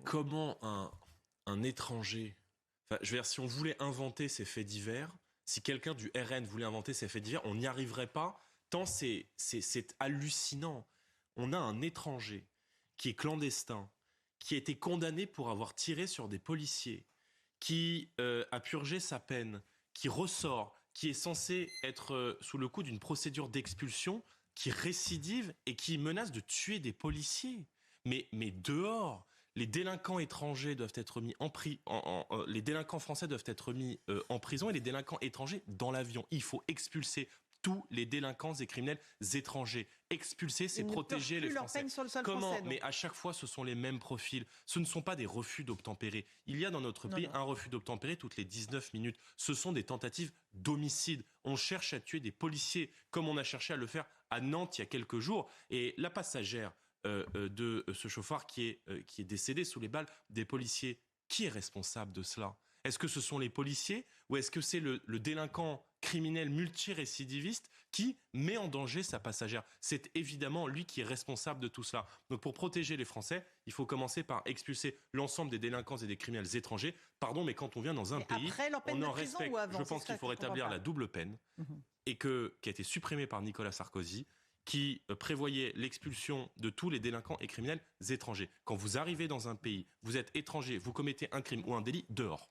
comment un étranger... Enfin, je veux dire, si on voulait inventer ces faits divers, si quelqu'un du RN voulait inventer ces faits divers, on n'y arriverait pas, tant c'est hallucinant. On a un étranger qui est clandestin, qui a été condamné pour avoir tiré sur des policiers, qui a purgé sa peine, qui ressort, qui est censé être sous le coup d'une procédure d'expulsion, qui récidive et qui menace de tuer des policiers. Mais dehors, les délinquants étrangers doivent être mis les délinquants français doivent être mis en prison et les délinquants étrangers dans l'avion. Il faut expulser tous les délinquants et criminels étrangers. Expulser, c'est protéger les Français. Leur peine sur le sol Comment français, donc. Mais à chaque fois, ce sont les mêmes profils. Ce ne sont pas des refus d'obtempérer. Il y a dans notre pays un refus d'obtempérer toutes les 19 minutes. Ce sont des tentatives d'homicide. On cherche à tuer des policiers, comme on a cherché à le faire à Nantes il y a quelques jours. Et la passagère de ce chauffard qui est décédé sous les balles des policiers, qui est responsable de cela ? Est-ce que ce sont les policiers ou est-ce que c'est le délinquant criminel multirécidiviste qui met en danger sa passagère ? C'est évidemment lui qui est responsable de tout cela. Donc pour protéger les Français, il faut commencer par expulser l'ensemble des délinquants et des criminels étrangers. Pardon, mais quand on vient dans un pays, après leur peine on en de prison respecte. ou avant, Je pense qu'il faut rétablir la double peine et qui a été supprimée par Nicolas Sarkozy, qui prévoyait l'expulsion de tous les délinquants et criminels étrangers. Quand vous arrivez dans un pays, vous êtes étranger, vous commettez un crime ou un délit, dehors.